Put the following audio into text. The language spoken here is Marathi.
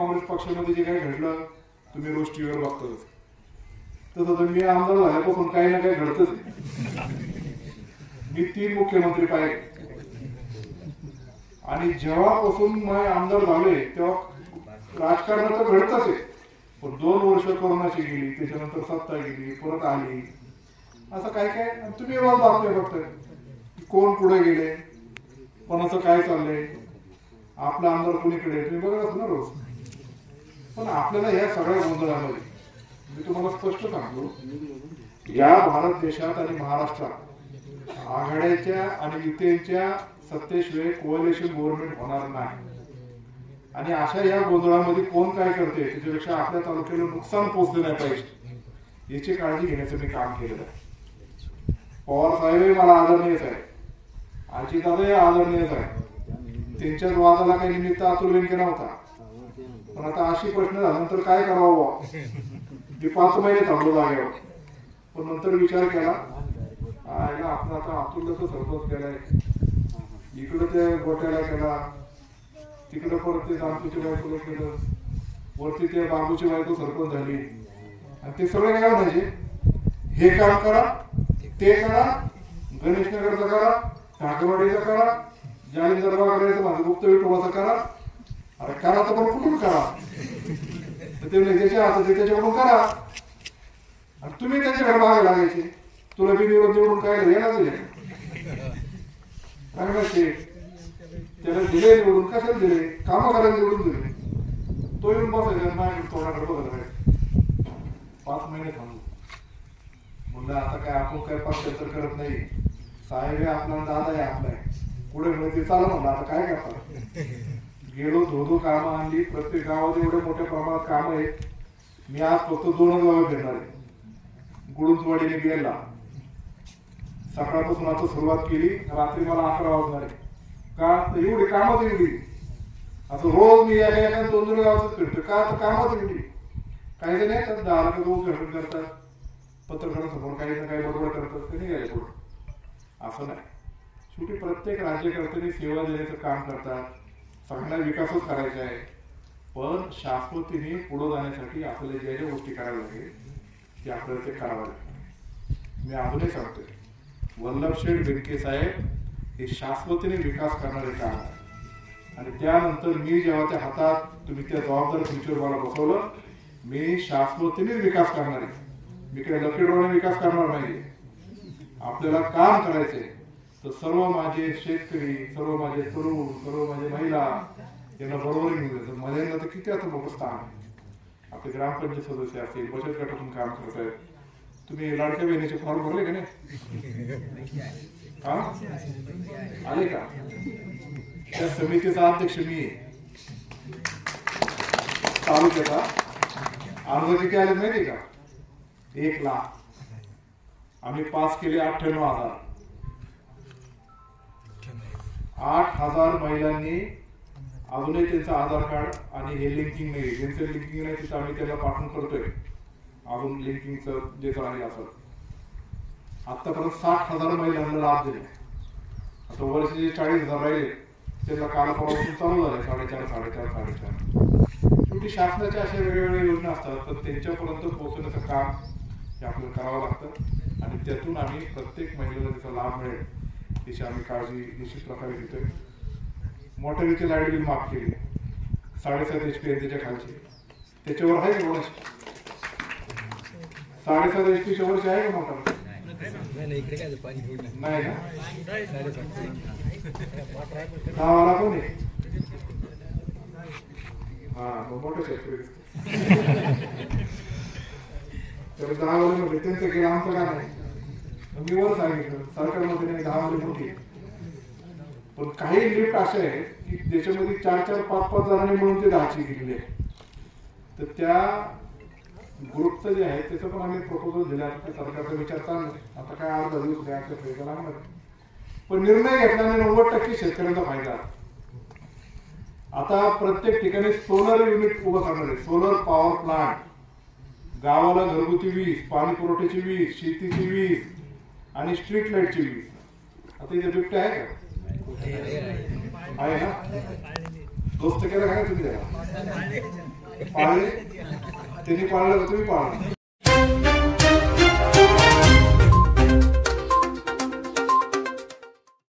काँग्रेस पक्षामध्ये जे काही घडलं तुम्ही रोज टीव्हीवर बघतातच. तसं मी आमदार झाल्यापासून काही ना काही घडतच. मी 3 मुख्यमंत्री पाहिले आणि जेव्हापासून मी आमदार झाले तेव्हा राजकारणात घडतच आहे. पण 2 वर्ष कोरोनाची गेली, त्याच्यानंतर सत्ता गेली, परत आली, असं काय काय तुम्ही रोज बातम्या बघताय. कोण पुढे गेले, कोणाचं काय चाललंय, आपला आमदार कोणीकडे तुम्ही बघत ना रोज. पण आपल्याला या सगळ्या गोंधळामध्ये मी तुम्हाला स्पष्ट सांगतो, या भारत देशात आणि महाराष्ट्रात आघाड्याच्या आणि युतीच्या सत्तेशिवाय कोअलिशन गव्हर्नमेंट होणार नाही. आणि अशा या गोंधळामध्ये कोण काय करते त्याच्यापेक्षा आपल्या तालुक्याला नुकसान पोहोचले नाही पाहिजे याची काळजी घेण्याचं मी काम केलेलं आहे. पवार साहेबही मला आदरणीयच आहे, अजितदादाही आदरणीयच आहे. त्यांच्याच वादाला काही निमित्त अतुल बेनके नव्हता. पण आता अशी प्रश्न झाल्यानंतर काय करावं, मी 5 महिने थांबलो जागेवर. पण नंतर विचार केला, आपण आता अतुलला तर सरपंच केलाय, इकडं ते गोट्याला केला, तिकडं परत ते जामपूची बायकोला केलं, वरती ते बाबूची बायको सरपंच झाली. आणि ते सगळे काय म्हणायचे, हे काम करा, ते करा, गणेशनगरचं करा, ठाकरवाडीचं करा, जालिंदर दरबार करायचं, माझं गुप्त विठोबाचं करा. अरे करा तर पण कुठून करा, ते ज्याच्या हातात त्याच्याकडून करा. आणि तुम्ही त्यांच्याकडे मागे लागायचे, तुला बिनविरोध निवडून काय येणार नाही, त्याला दिले निवडून, कशाला दिले, कामं करायला निवडून दिले. तो येऊन बसायचा माझ्याकडे तोंडाकडे बघत राहायचं. 5 महिने थांबलो. म्हणलं आता काय आपण काय पक्षांतर करत नाही, साहेब आहे आपला, दादा आहे आपला, पुढे मिळते चालू म्हणलं आता काय करतात. गेलो, धोधो कामं आणली. प्रत्येक गावात एवढ्या मोठ्या प्रमाणात कामं आहेत. मी आज फक्त 2च गावात फिरणार आहे, गुळुंचवाडीने बेलला. सकाळपासून आता सुरुवात केली, रात्री मला 11 वाजणार आहे. का तर एवढी कामच एवढी, असं रोज मी एका 2 गावातच फिरतो. का तर कामच एवढी. काही जण येतात 10 घटन करतात, पत्रकारांसमोर काही ना काही बरोबर करतात, ते निघाले पुढे. असं नाही. शेवटी प्रत्येक राज्यकर्त्यांनी सेवा देण्याचं काम करतात, सगळ्यांना विकासच करायचा आहे. पण शाश्वतीने पुढे जाण्यासाठी आपल्याला ज्या ज्या गोष्टी कराव्या लागेल ते आपल्याला ते करावं लागेल. मी अजूनही सांगतोय, वल्लभशेठ बेनके साहेब हे शाश्वतीने विकास करणारे काम आहे. आणि त्यानंतर मी जेव्हा त्या हातात तुम्ही त्या जबाबदार खुर्चीवर मला बसवलं, मी शाश्वतीने विकास करणार आहे. मी काही लकीड्रोने विकास करणार नाही. आपल्याला काम करायचंय तर सर्व माझे शेतकरी, सर्व माझे तरुण, सर्व माझे महिला यांना बरोबर घेऊन महिलांना तर किती आता मोठं स्थान आहे. आपले ग्रामपंचायत सदस्य असतील, बचत गटातून काम करत आहेत. तुम्ही लाडक्या बहिणीचे फॉर्म भरले का नाही? हा आले का? त्या समितीचा अध्यक्ष मी आहे. तालुक्याचा अर्ज किती आले माहिती का? 1 लाख. आम्ही पास केले 98,000. 8,000 महिलांनी अजूनही त्यांचं आधार कार्ड आणि हे लिंकिंग नाही, ज्यांचं लिंकिंग नाही तिथं आम्ही त्याला पाठवून करतोय. अजून लिंकिंगचं जे राहील असं आतापर्यंत 60,000 महिलांना लाभ दिले. आता वर्षाचे 40,000 राहिले, त्याला कालपासून चालू झाले 4.5. शेवटी शासनाच्या अशा वेगवेगळ्या योजना असतात, तर त्यांच्यापर्यंत पोहोचण्याचं काम हे आपल्याला करावं लागतं. आणि त्यातून आम्ही प्रत्येक महिलेला त्याचा लाभ मिळेल याची आम्ही काळजी निश्चित प्रकारे घेतोय. मोटरीची लाईट बिल माफ केली, 7.5 HP त्याच्या खालची, त्याच्यावर आहे का कोणाची? 7.5 HP वर्ष आहे का मोटर? नाही ना. गावाला कोण आहे? हा मोठं शेतकरी. तर 10 वाले म्हणजे त्यांचं केलं, आमचं का नाही. मी वर सांगितलं सरकारमध्ये 10 वाले मोठी. पण काही लिफ्ट असे आहे की ज्याच्यामध्ये 4-4, 5-5 जणांनी म्हणून ते 10ची गेलेली आहे. तर त्या ग्रुपचं जे आहे त्याचं पण आम्ही प्रपोजल दिला. सरकारचा विचार चालू आहे. आता काय अर्धा दिवस द्यायचा फायदा लागणार, पण निर्णय घेतल्याने 90% शेतकऱ्यांचा फायदा. आता प्रत्येक ठिकाणी सोलर युनिट उभं करणार आहे. सोलर पॉवर प्लांट, गावाला घरगुती वीज, पाणी पुरवठ्याची वीज, शेतीची वीज आणि स्ट्रीट लाईटची वीज. आता इथे बिबटे आहे का? आहे ना. दोस्त केला का नाही तुम्ही त्याला? पाळले त्यांनी पाळलं का तुम्ही पाळलं?